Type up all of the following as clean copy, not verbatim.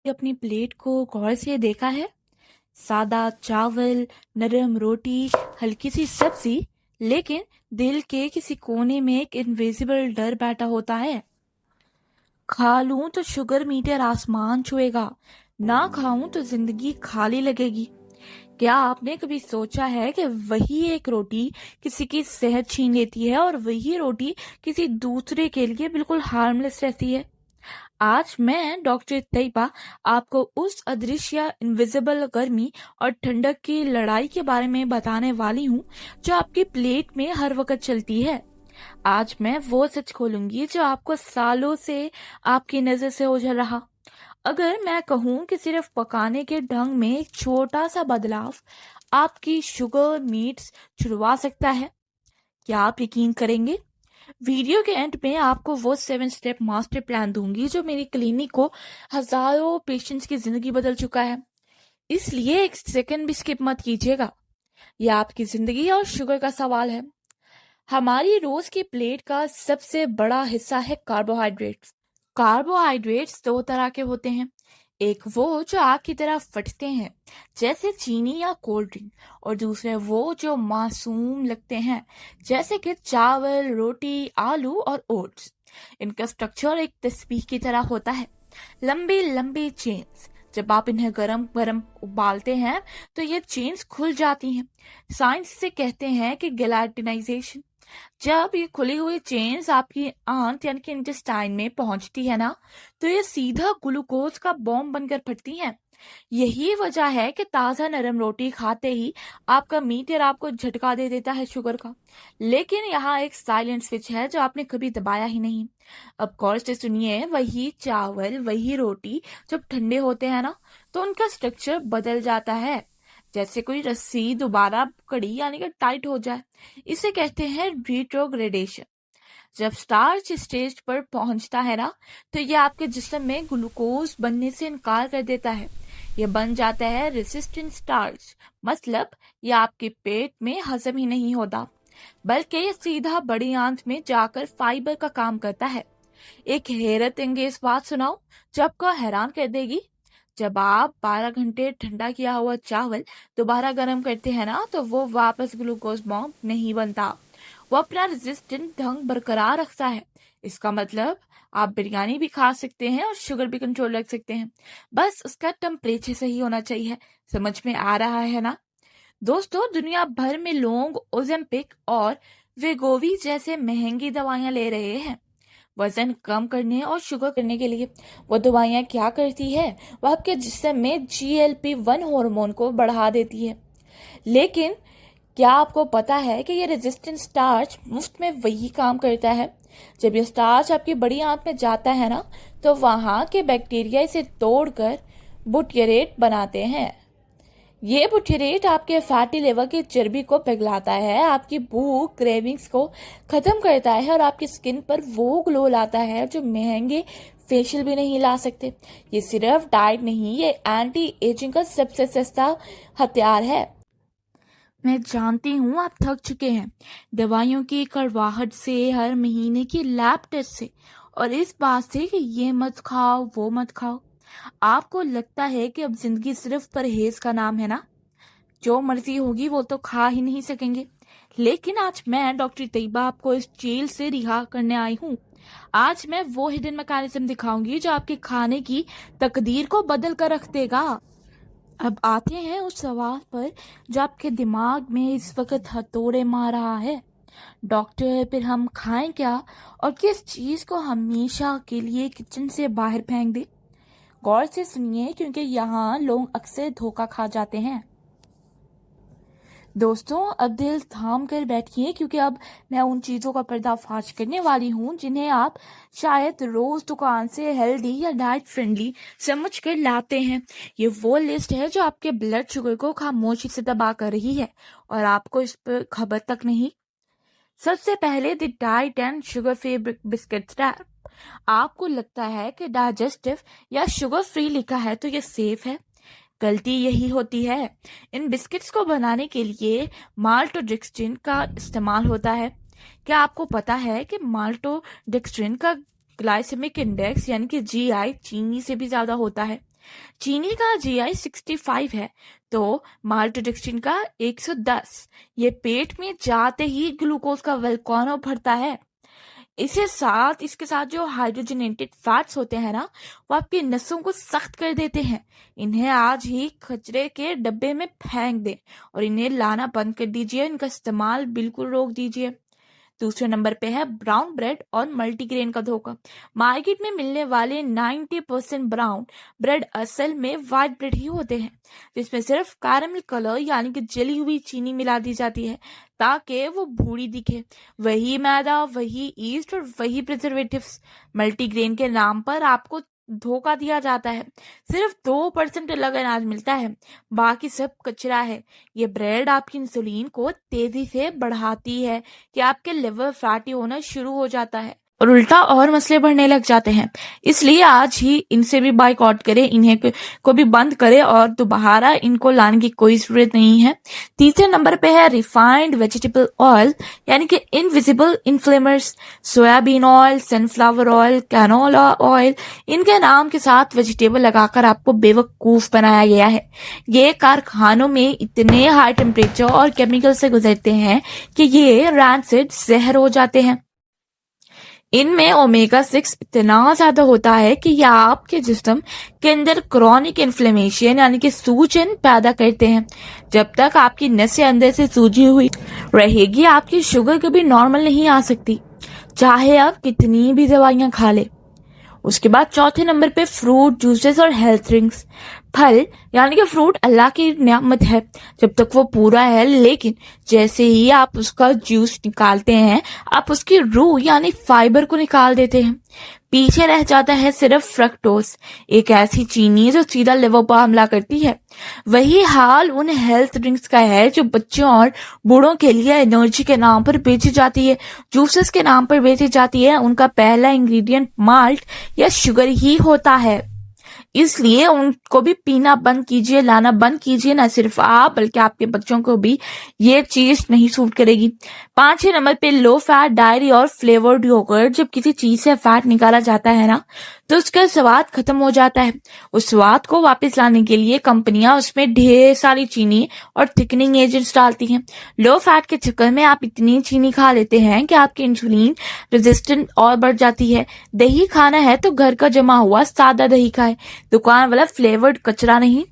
अपनी प्लेट को गौर से देखा है? सादा चावल, नरम रोटी, हल्की सी सब्जी, लेकिन दिल के किसी कोने में एक इनविजिबल डर बैठा होता है। खा लूं तो शुगर मीटर आसमान छुएगा, ना खाऊं तो जिंदगी खाली लगेगी। क्या आपने कभी सोचा है कि वही एक रोटी किसी की सेहत छीन लेती है और वही रोटी किसी दूसरे के लिए बिल्कुल हार्मलेस रहती है? आज मैं डॉक्टर तैयबा आपको उस अदृश्य इनविजिबल गर्मी और ठंडक की लड़ाई के बारे में बताने वाली हूँ जो आपकी प्लेट में हर वक्त चलती है। आज मैं वो सच खोलूंगी जो आपको सालों से आपकी नजर से ओझल रहा। अगर मैं कहूँ कि सिर्फ पकाने के ढंग में एक छोटा सा बदलाव आपकी शुगर मीट्स छुड़वा सकता है, क्या आप यकीन करेंगे? वीडियो के एंड में आपको वो 7 स्टेप मास्टर प्लान दूंगी जो मेरी क्लिनिक को हजारों पेशेंट्स की जिंदगी बदल चुका है। इसलिए एक सेकंड भी स्किप मत कीजिएगा। यह आपकी जिंदगी और शुगर का सवाल है। हमारी रोज की प्लेट का सबसे बड़ा हिस्सा है कार्बोहाइड्रेट्स। कार्बोहाइड्रेट्स दो तरह के होते हैं, एक वो जो आग की तरह फटते हैं जैसे चीनी या कोल्ड ड्रिंक, और दूसरे वो जो मासूम लगते हैं जैसे कि चावल, रोटी, आलू और ओट्स। इनका स्ट्रक्चर एक तस्बीह की तरह होता है, लंबी लंबी चेन्स। जब आप इन्हें गरम गरम उबालते हैं तो ये चेन्स खुल जाती हैं। साइंस से कहते हैं कि गेलाटिनाइजेशन। जब ये खुली हुई चेन्स आपकी आंत यानी कि इंटेस्टाइन में पहुंचती है ना, तो ये सीधा ग्लूकोज का बॉम्ब बनकर फटती हैं। यही वजह है कि ताजा नरम रोटी खाते ही आपका मीटर आपको झटका दे देता है शुगर का। लेकिन यहाँ एक साइलेंट स्विच है जो आपने कभी दबाया ही नहीं। अब गौर से सुनिए, वही चावल, वही रोटी जब ठंडे होते हैं ना, तो उनका स्ट्रक्चर बदल जाता है, जैसे कोई रस्सी दोबारा कड़ी यानी कि टाइट हो जाए। इसे कहते हैं रिट्रोग्रेडेशन। जब स्टार्च स्टेज पर पहुंचता है ना, तो ये आपके जिस्म में ग्लूकोज बनने से इनकार कर देता है। ये बन जाता है रेसिस्टेंट स्टार्च। मतलब ये आपके पेट में हजम ही नहीं होता, बल्कि ये सीधा बड़ी आंत में जाकर फाइबर का काम करता है। एक हैरत अंगेज बात सुनाओ जो आपको हैरान कर देगी। जब आप 12 घंटे ठंडा किया हुआ चावल दोबारा गर्म करते हैं ना, तो वो वापस ग्लूकोज बॉम्ब नहीं बनता, वो अपना रेजिस्टेंट ढंग बरकरार रखता है। इसका मतलब आप बिरयानी भी खा सकते हैं और शुगर भी कंट्रोल रख सकते हैं, बस उसका टेम्परेचर सही होना चाहिए। समझ में आ रहा है ना? दोस्तों, दुनिया भर में लोग ओजेम्पिक और वेगोवी जैसे महंगी दवाइयां ले रहे हैं वजन कम करने और शुगर करने के लिए। वो दवाइयाँ क्या करती है, वो आपके जिस्म में GLP-1 हार्मोन को बढ़ा देती है। लेकिन क्या आपको पता है कि ये रेजिस्टेंट स्टार्च मुफ्त में वही काम करता है? जब ये स्टार्च आपकी बड़ी आंत में जाता है ना, तो वहाँ के बैक्टीरिया इसे तोड़कर बुटियरेट बनाते हैं। ये बुटियरेट आपके फैटी लिवर की चर्बी को पिघलाता है, आपकी भूख क्रेविंग्स को खत्म करता है और आपकी स्किन पर वो ग्लो लाता है जो महंगे फेशियल भी नहीं ला सकते। ये सिर्फ डाइट नहीं, ये एंटी एजिंग का सबसे सस्ता हथियार है। मैं जानती हूँ आप थक चुके हैं दवाइयों की कड़वाहट से, हर महीने की लैब टेस्ट से, और इस बात से कि ये मत खाओ वो मत खाओ। आपको लगता है कि अब जिंदगी सिर्फ परहेज का नाम है ना, जो मर्जी होगी वो तो खा ही नहीं सकेंगे। लेकिन आज मैं डॉक्टर तैयबा आपको इस जेल से रिहा करने आई हूँ। आज मैं वो हिडन मैकेनिज्म दिखाऊंगी जो आपके खाने की तकदीर को बदल कर रख देगा। अब आते हैं उस सवाल पर जो आपके दिमाग में इस वक्त हथौड़े मार रहा है। डॉक्टर, फिर हम खाएं क्या, और किस चीज को हमेशा के लिए किचन से बाहर फेंक दें? गौर से सुनिए, क्योंकि यहाँ लोग अक्सर धोखा खा जाते हैं। दोस्तों, अब दिल थाम कर बैठिए, क्योंकि अब मैं उन चीज़ों का पर्दाफाश करने वाली हूँ जिन्हें आप शायद रोज दुकान से हेल्दी या डाइट फ्रेंडली समझ कर लाते हैं। ये वो लिस्ट है जो आपके ब्लड शुगर को खामोशी से दबा कर रही है और आपको इस पर खबर तक नहीं। सबसे पहले the diet and sugar free biscuit wrap. आपको लगता है कि डाइजेस्टिव या शुगर फ्री लिखा है तो ये सेफ है। गलती यही होती है। इन बिस्किट्स को बनाने के लिए माल्टोडेक्स्ट्रिन का इस्तेमाल होता है। क्या आपको पता है कि माल्टोडेक्स्ट्रिन का ग्लाइसेमिक इंडेक्स यानी कि GI चीनी से भी ज्यादा होता है? चीनी का GI 65 है तो माल्टोडेक्स्ट्रिन का 110। ये पेट में जाते ही ग्लूकोज का वल्कानो भरता है। इसके साथ जो हाइड्रोजनेटेड फैट्स होते हैं ना, वो आपकी नसों को सख्त कर देते हैं। इन्हें आज ही कचरे के डब्बे में फेंक दें और इन्हें लाना बंद कर दीजिए। इनका इस्तेमाल बिल्कुल रोक दीजिए। दूसरे नंबर पे है ब्राउन ब्रेड और मल्टीग्रेन का धोखा। मार्केट में मिलने वाले 90% ब्राउन ब्रेड असल में व्हाइट ब्रेड ही होते हैं, जिसमें सिर्फ कैरमल कलर यानी कि जली हुई चीनी मिला दी जाती है ताकि वो भूरी दिखे। वही मैदा, वही ईस्ट और वही प्रिजर्वेटिव्स। मल्टीग्रेन के नाम पर आपको धोखा दिया जाता है। सिर्फ 2% अलग अनाज मिलता है, बाकी सब कचरा है। ये ब्रेड आपकी इंसुलिन को तेजी से बढ़ाती है कि आपके लिवर फैटी होना शुरू हो जाता है और उल्टा और मसले बढ़ने लग जाते हैं। इसलिए आज ही इनसे भी बाइकआउट करें, इन्हें को भी बंद करें और दोबारा इनको लाने की कोई जरूरत नहीं है। तीसरे नंबर पे है रिफाइंड वेजिटेबल ऑयल यानी कि invisible inflamers. Soybean oil, sunflower oil, canola oil, इनके नाम के साथ वेजिटेबल लगाकर आपको बेवकूफ बनाया गया है। ये कारखानों में इतने हाई टेम्परेचर और केमिकल से गुजरते हैं कि ये रैंसिड जहर हो जाते हैं। इनमें ओमेगा 6 इतना ज्यादा होता है कि ये आपके जिस्म के अंदर क्रॉनिक इन्फ्लेमेशन यानी कि सूजन पैदा करते हैं। जब तक आपकी नसें अंदर से सूजी हुई रहेगी, आपकी शुगर कभी नॉर्मल नहीं आ सकती, चाहे आप कितनी भी दवाइयां खा ले। उसके बाद चौथे नंबर पे फ्रूट जूसेस और हेल्थ ड्रिंक्स। फल यानी कि फ्रूट अल्लाह की नियामत है जब तक वो पूरा है, लेकिन जैसे ही आप उसका जूस निकालते हैं, आप उसकी रूह यानी फाइबर को निकाल देते हैं। पीछे रह जाता है सिर्फ फ्रक्टोज, एक ऐसी चीनी जो सीधा लिवर पर हमला करती है। वही हाल उन हेल्थ ड्रिंक्स का है जो बच्चों और बूढ़ों के लिए एनर्जी के नाम पर बेची जाती है, जूसेस के नाम पर बेची जाती है। उनका पहला इंग्रेडिएंट माल्ट या शुगर ही होता है। इसलिए उनको भी पीना बंद कीजिए, लाना बंद कीजिए। ना सिर्फ आप बल्कि आपके बच्चों को भी ये चीज नहीं सूट करेगी। 5 नंबर पे लो फैट डायरी और फ्लेवर्ड योगर्ट। जब किसी चीज से फैट निकाला जाता है ना, तो उसका स्वाद खत्म हो जाता है। उस स्वाद को वापस लाने के लिए कंपनियां उसमें ढेर सारी चीनी और थिकनिंग एजेंट्स डालती हैं। लो फैट के चक्कर में आप इतनी चीनी खा लेते हैं कि आपकी इंसुलिन रेजिस्टेंस और बढ़ जाती है। दही खाना है तो घर का जमा हुआ सादा दही खाए, दुकान वाला फ्लेवर्ड कचरा नहीं।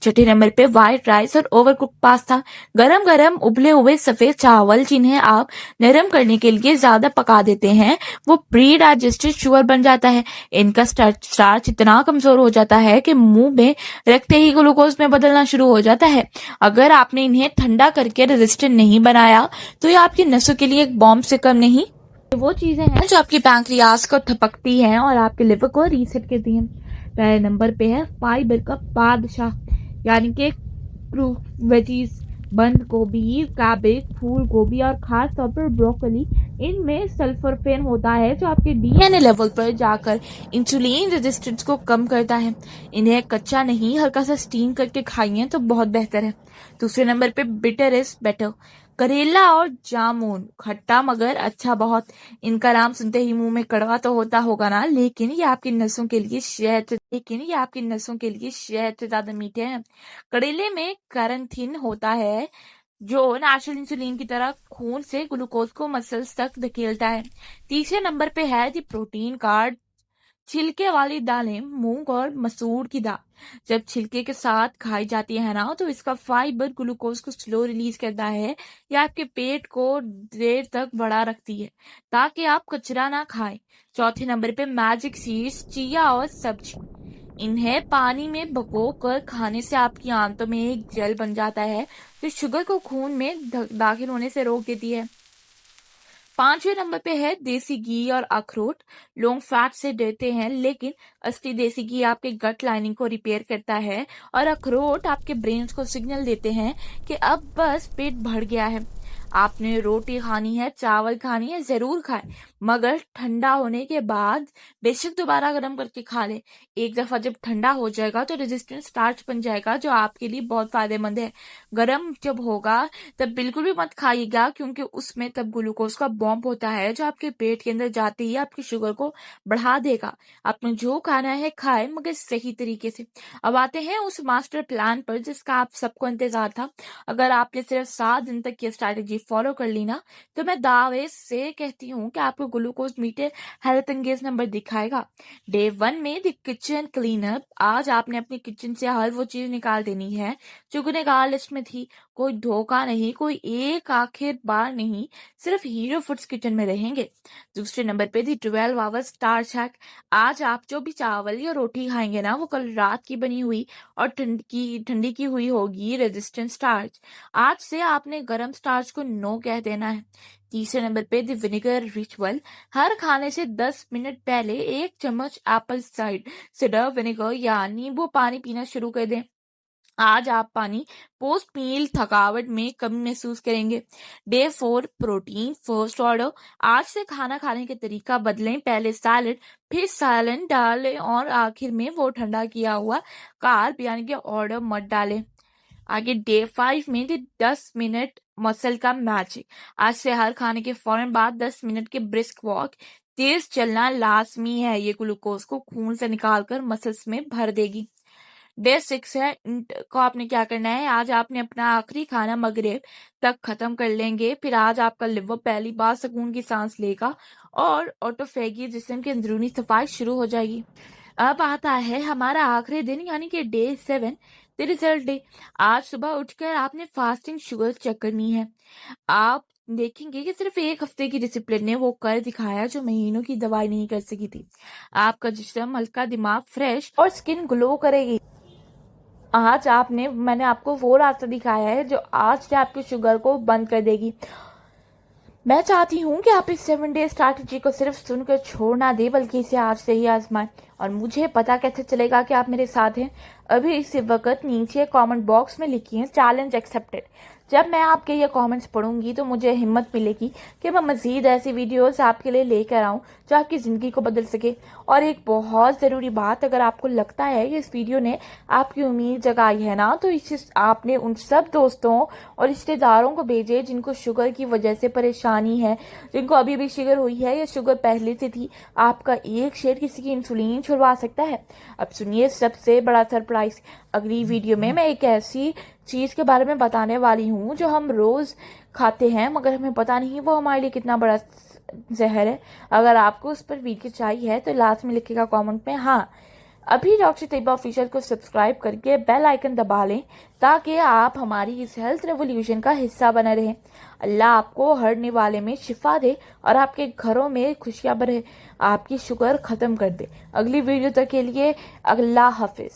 6 नंबर पे व्हाइट राइस और ओवरकुक पास्ता। गरम गरम उबले हुए सफेद चावल जिन्हें आप नरम करने के लिए ज्यादा पका देते हैं, वो प्री डाइजेस्टेड शुगर बन जाता है। इनका स्टार्च इतना कमजोर हो जाता है कि मुंह में रखते ही ग्लूकोज में बदलना शुरू हो जाता है। अगर आपने इन्हें ठंडा करके रेजिस्टेंट नहीं बनाया तो ये आपकी नसों के लिए एक बॉम्ब से कम नहीं। वो चीजें हैं जो आपकी पैंक्रियाज को थपकती हैं और आपके लिवर को रीसेट करती हैं। पहले नंबर पे है फाइबर का बादशाह यानी कि वेजीज, बंद गोभी, कैबेज, फूल गोभी और खास तौर पर ब्रोकली। इनमें सल्फरफेन होता है जो आपके डीएनए लेवल पर जाकर इंसुलिन रेजिस्टेंस को कम करता है। इन्हें कच्चा नहीं, हल्का सा स्टीम करके खाइए तो बहुत बेहतर है। दूसरे नंबर पे बिटर इज बेटर। करेला और जामुन खट्टा मगर अच्छा बहुत। इनका नाम सुनते ही मुंह में कड़वा तो होता होगा ना, लेकिन ये आपकी नसों के लिए शहद से ज्यादा मीठे हैं। करेले में कैरंथीन होता है जो नेचुरल इंसुलिन की तरह खून से ग्लूकोज को मसल्स तक धकेलता है। तीसरे नंबर पे है दी प्रोटीन कार्ड। छिलके वाली दालें, मूंग और मसूर की दाल जब छिलके के साथ खाई जाती है ना, तो इसका फाइबर ग्लूकोज को स्लो रिलीज करता है या आपके पेट को देर तक बड़ा रखती है ताकि आप कचरा ना खाएं। चौथे नंबर पे मैजिक सीड्स, चिया और सब्जी। इन्हें पानी में भिगो कर खाने से आपकी आंतों में एक जेल बन जाता है जो शुगर को खून में दाखिल होने से रोक देती है। 5वें नंबर पे है देसी घी और अखरोट। लोग फैट से डरते हैं, लेकिन असली देसी घी आपके गट लाइनिंग को रिपेयर करता है और अखरोट आपके ब्रेन को सिग्नल देते हैं कि अब बस पेट भर गया है। आपने रोटी खानी है, चावल खानी है, जरूर खाएं, मगर ठंडा होने के बाद बेशक दोबारा गर्म करके खा लें। एक दफा जब ठंडा हो जाएगा तो रेजिस्टेंट स्टार्च बन जाएगा, जो आपके लिए बहुत फायदेमंद है। गर्म जब होगा तब बिल्कुल भी मत खाइएगा, क्योंकि उसमें तब ग्लूकोज का बॉम्ब होता है, जो आपके पेट के अंदर जाते ही आपकी शुगर को बढ़ा देगा। आपने जो खाना है खाए, मगर सही तरीके से। अब आते हैं उस मास्टर प्लान पर जिसका आप सबको इंतजार था। अगर आपने सिर्फ 7 दिन तक ये स्ट्रैटेजी फॉलो कर ली ना, तो मैं दावे से कहती हूँ कि आपको glucose meter health engage number दिखाएगा। डे 1 में द किचन क्लीनअप। आज आपने अपनी किचन से हर वो चीज निकाल देनी है जो गुनहगार लिस्ट में थी। कोई धोखा नहीं, कोई एक आखिर बार नहीं, सिर्फ हीरो फूड्स किचन में रहेंगे। दूसरे नंबर पे थी 12 आवर्स स्टार्च हैक। आज आप जो भी चावल या रोटी खाएंगे ना, वो कल रात की बनी हुई और ठंडी की हुई होगी रेजिस्टेंट स्टार्च। आज से आपने गरम स्टार्च को नो कह देना है। तीसरे नंबर पे द विनेगर रिचुअल। हर खाने से 10 मिनट पहले 1 चम्मच एप्पल साइडर विनेगर या नींबू पानी पीना शुरू कर दें। आज आप पानी पोस्ट मील थकावट में कमी महसूस करेंगे। Day 4 protein first order. आज से खाना खाने के तरीका बदलें। पहले सैलेड, फिर सैलन डालें और आखिर में वो ठंडा किया हुआ कार्ब यानी कि ऑर्डर मत डालें। आगे डे 5 में 10 मिनट मसल का मैजिक। आज से हर खाने के फौरन बाद 10 मिनट के ब्रिस्क वॉक। तेज चलना लाजमी है, ये ग्लूकोज को खून से निकालकर मसल्स में भर देगी। डे 6 है, को आपने क्या करना है। आज आपने अपना आखिरी खाना मगरिब तक खत्म कर लेंगे। फिर आज आपका लिवर पहली बार सुकून की सांस लेगा और ऑटोफेगी जिस्म की अंदरूनी सफाई शुरू हो जाएगी। अब आता है हमारा आखिरी दिन यानी कि डे 7, द रिजल्ट डे। आज सुबह उठकर आपने फास्टिंग शुगर चेक करनी है। आप देखेंगे कि सिर्फ 1 हफ्ते की डिसिप्लिन ने वो कर दिखाया जो महीनों की दवाई नहीं कर सकी थी। आपका जिस्म हल्का, दिमाग फ्रेश और स्किन ग्लो करेगी। आज मैंने आपको वो रास्ता दिखाया है जो आज से आपकी शुगर को बंद कर देगी। मैं चाहती हूँ कि आप इस 7 डे स्ट्रैटेजी को सिर्फ सुनकर छोड़ ना दे, बल्कि इसे आज से ही आजमाएं। और मुझे पता कैसे चलेगा कि आप मेरे साथ हैं? अभी इसी वक्त नीचे कमेंट बॉक्स में लिखिए चैलेंज एक्सेप्टेड। जब मैं आपके ये कमेंट्स पढ़ूंगी तो मुझे हिम्मत मिलेगी कि मैं मजीद ऐसी वीडियोस आपके लिए लेकर आऊं जो आपकी ज़िंदगी को बदल सके। और एक बहुत ज़रूरी बात, अगर आपको लगता है कि इस वीडियो ने आपकी उम्मीद जगाई है ना, तो इसे आपने उन सब दोस्तों और रिश्तेदारों को भेजे जिनको शुगर की वजह से परेशानी है, जिनको अभी भी शुगर हुई है या शुगर पहले से थी। आपका एक शेयर किसी की इंसुलिन छुड़वा सकता है। अब सुनिए सबसे बड़ा सरप्राइज। अगली वीडियो में मैं एक ऐसी चीज के बारे में बताने वाली हूँ जो हम रोज खाते हैं, मगर हमें पता नहीं वो हमारे लिए कितना बड़ा जहर है। अगर आपको उस पर वीडियो चाहिए है तो लास्ट में लिखिएगा कमेंट में हाँ। अभी डॉक्टर तैयबा ऑफिशियल को सब्सक्राइब करके बेल आइकन दबा लें ताकि आप हमारी इस हेल्थ रेवोल्यूशन का हिस्सा बने रहें। अल्लाह आपको हर निवाले में शिफा दे और आपके घरों में खुशियां भरे, आपकी शुगर खत्म कर दे। अगली वीडियो तक के लिए अल्लाह हाफिज।